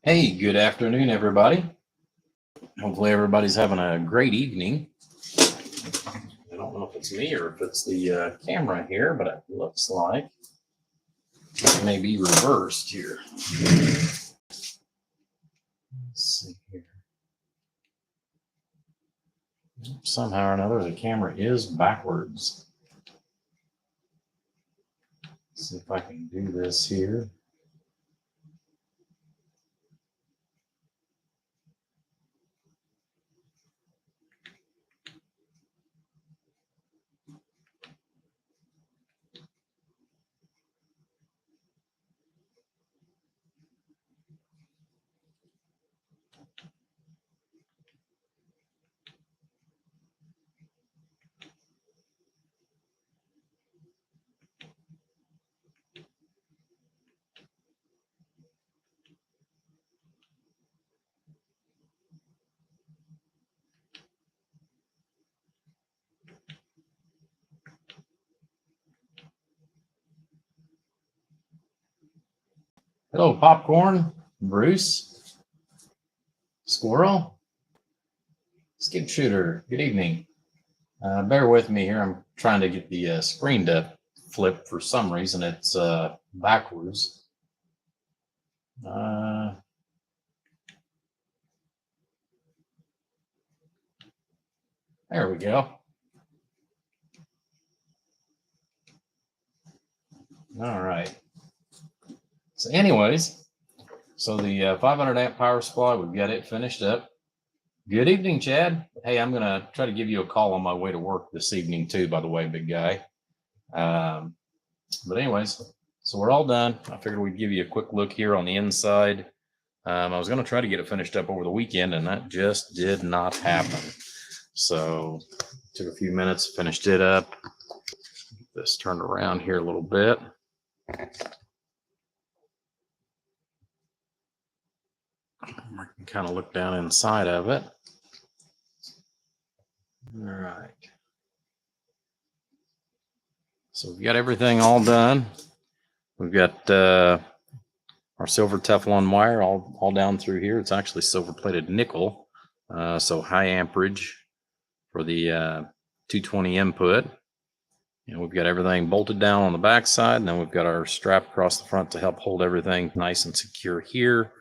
Hey, good afternoon, everybody. Hopefully everybody's having a great evening. I don't know if it's me or if it's the camera here, but it looks like it may be reversed here. Let's see here. Somehow or another, the camera is backwards. Let's see if I can do this here. Hello, Popcorn, Bruce, Squirrel, Skip Shooter. Good evening. Bear with me here. I'm trying to get the screen to flip. For some reason, it's backwards. There we go. All right. So anyways, the 500 amp power supply, we've got it finished up. Good evening, Chad. Hey, I'm going to try to give you a call on my way to work this evening too, by the way, big guy. But anyways, so we're all done. I figured we'd give you a quick look here on the inside. I was going to try to get it finished up over the weekend, and that just did not happen. So took a few minutes, finished it up. Get this turned around here a little bit. I can kind of look down inside of it. All right. So we've got everything all done. We've got our silver Teflon wire all down through here. It's actually silver plated nickel, so high amperage for the 220 input. And we've got everything bolted down on the back side, and then we've got our strap across the front to help hold everything nice and secure here.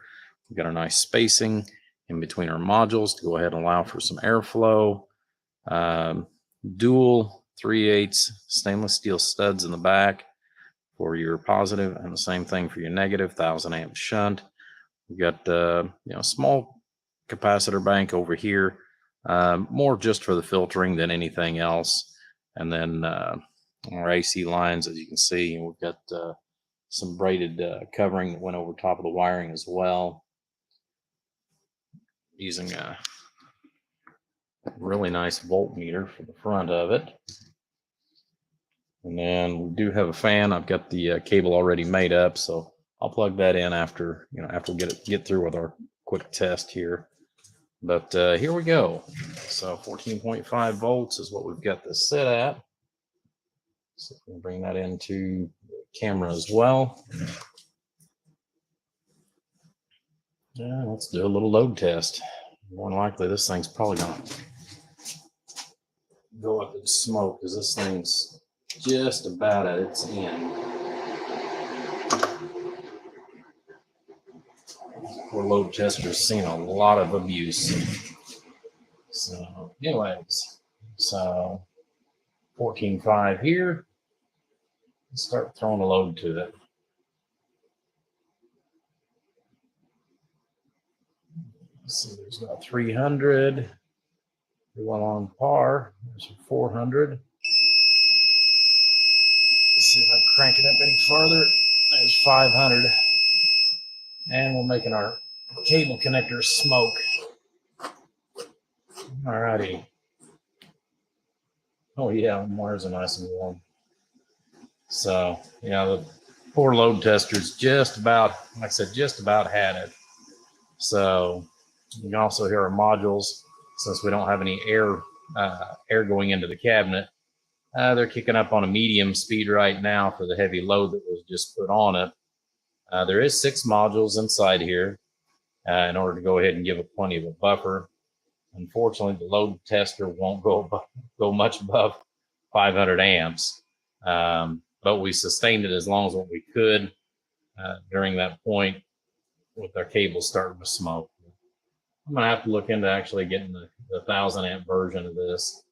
We've got our nice spacing in between our modules to go ahead and allow for some airflow. Dual 3/8 stainless steel studs in the back for your positive, and the same thing for your negative 1000 amp shunt. We've got small capacitor bank over here, more just for the filtering than anything else. And then our AC lines, as you can see, we've got some braided covering that went over top of the wiring as well, using a really nice voltmeter for the front of it. And then we do have a fan. I've got the cable already made up, so I'll plug that in after we get through with our quick test here. But here we go. So 14.5 volts is what we've got this set at. So we'll bring that into the camera as well. Yeah, let's do a little load test. More than likely, this thing's probably gonna go up in smoke because this thing's just about at its end. Poor load tester's seen a lot of abuse. So anyways, so 14.5 here. Let's start throwing a load to it. Let's see, there's about 300. One on par. There's 400. Let's see if I can crank it up any farther. There's 500. And we're making our cable connector smoke. Alrighty. Oh yeah, wires are nice and warm. So yeah, the poor load tester's just about, like I said, just about had it. So you can also hear our modules, since we don't have any air going into the cabinet. They're kicking up on a medium speed right now for the heavy load that was just put on it. There is 6 modules inside here. in order to go ahead and give it plenty of a buffer. Unfortunately, the load tester won't go much above 500 amps, but we sustained it as long as what we could during that point with our cables starting to smoke. I'm going to have to look into actually getting the 1,000 amp version of this.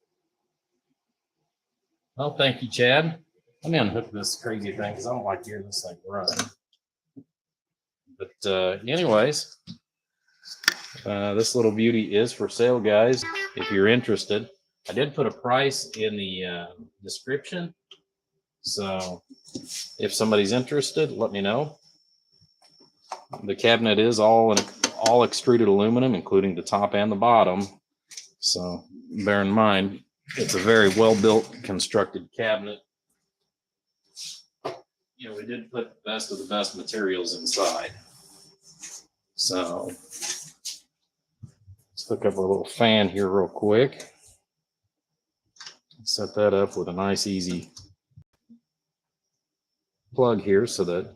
Well, thank you, Chad. Let me unhook this crazy thing because I don't like hearing this thing run. But anyways, this little beauty is for sale, guys. If you're interested, I did put a price in the description. So if somebody's interested, let me know. The cabinet is all extruded aluminum, including the top and the bottom. So bear in mind, it's a very well-built, constructed cabinet. You know, we did put the best of the best materials inside. So let's hook up our little fan here real quick. Set that up with a nice, easy plug here so that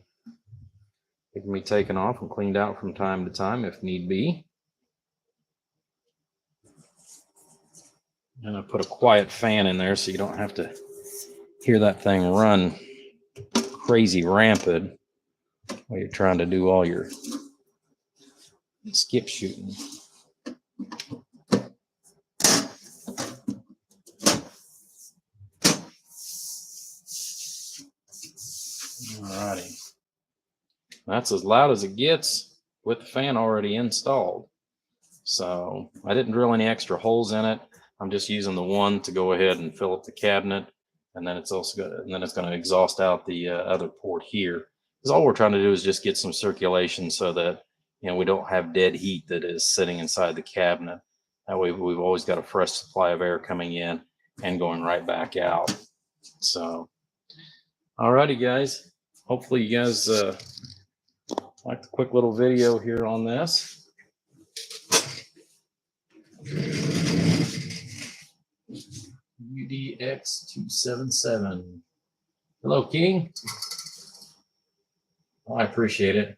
it can be taken off and cleaned out from time to time if need be. And I put a quiet fan in there so you don't have to hear that thing run crazy rampant while you're trying to do all your skip shooting. Alrighty. That's as loud as it gets with the fan already installed. So I didn't drill any extra holes in it. I'm just using the one to go ahead and fill up the cabinet, and then it's going to exhaust out the other port here. Because all we're trying to do is just get some circulation so that we don't have dead heat that is sitting inside the cabinet. That way we've always got a fresh supply of air coming in and going right back out. So, alrighty, guys. Hopefully you guys like the quick little video here on this. UDX277. Hello, King. Oh, I appreciate it.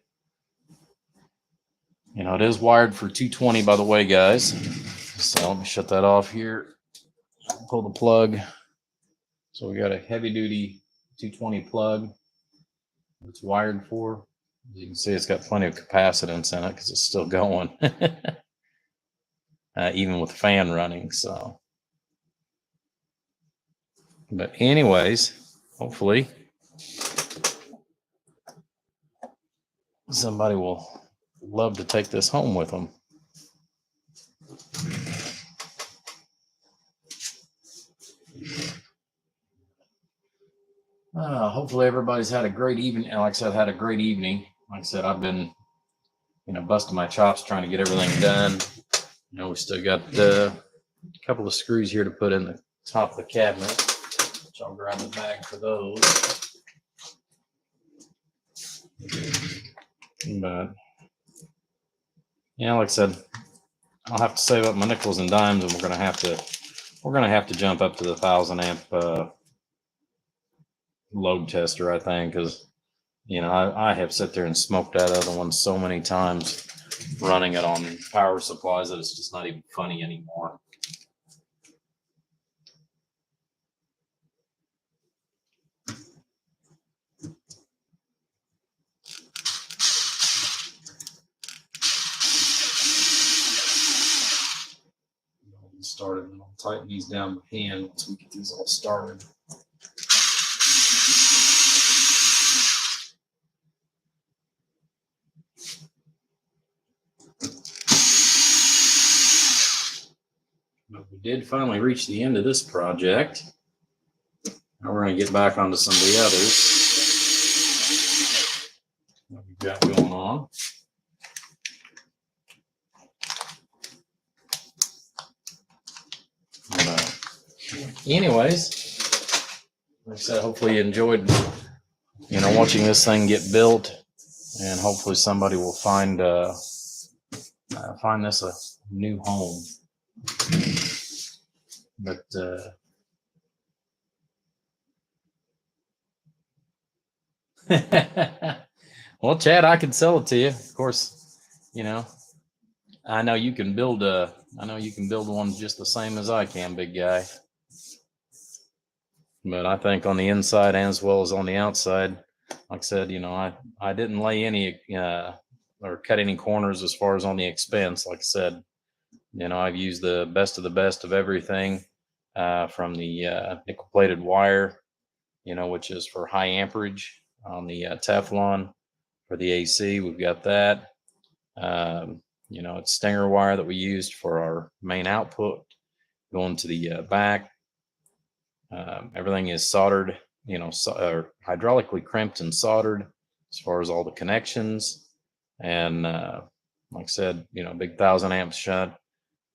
It is wired for 220, by the way, guys. So let me shut that off here. Pull the plug. So we got a heavy duty 220 plug. It's wired for. As you can see, it's got plenty of capacitance in it because it's still going, even with the fan running. So, but anyways, hopefully somebody will love to take this home with them. Hopefully everybody's had a great evening. Like I said, had a great evening. Like I said, I've been, busting my chops trying to get everything done. We still got a couple of screws here to put in the top of the cabinet, which I'll grab the bag for those. But like I said, I'll have to save up my nickels and dimes, and we're gonna have to jump up to the 1,000 amp load tester, I think, because I have sat there and smoked that other one so many times running it on power supplies that it's just not even funny anymore. Started, and I'll tighten these down by hand once we get these all started. But we did finally reach the end of this project. Now we're going to get back onto some of the others that we've got going on. Anyways, like I said, hopefully you enjoyed, watching this thing get built, and hopefully somebody will find this a new home. But well, Chad, I can sell it to you. Of course, I know you can build one just the same as I can, big guy. But I think on the inside as well as on the outside, like I said, I didn't lay any or cut any corners as far as on the expense. Like I said, I've used the best of everything, from the nickel plated wire, which is for high amperage on the Teflon. For the AC, we've got that. It's Stinger wire that we used for our main output going to the back. Everything is soldered, or hydraulically crimped and soldered as far as all the connections. And like I said, big 1,000 amp shunt.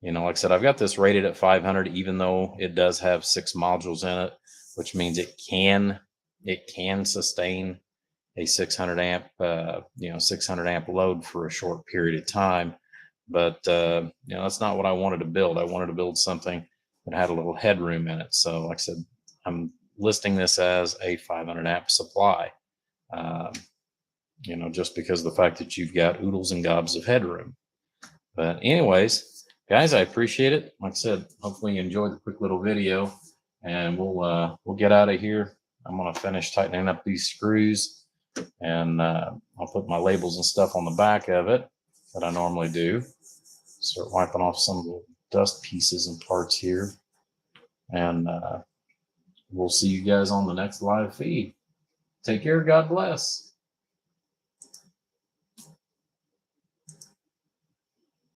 Like I said, I've got this rated at 500, even though it does have 6 modules in it, which means it can sustain a 600 amp 600 amp load for a short period of time. But that's not what I wanted to build. I wanted to build something that had a little headroom in it. So like I said, I'm listing this as a 500 amp supply, just because of the fact that you've got oodles and gobs of headroom. But anyways, guys, I appreciate it. Like I said, hopefully you enjoyed the quick little video, and we'll get out of here. I'm going to finish tightening up these screws, and I'll put my labels and stuff on the back of it that I normally do. Start wiping off some of the dust pieces and parts here, and we'll see you guys on the next live feed. Take care. God bless.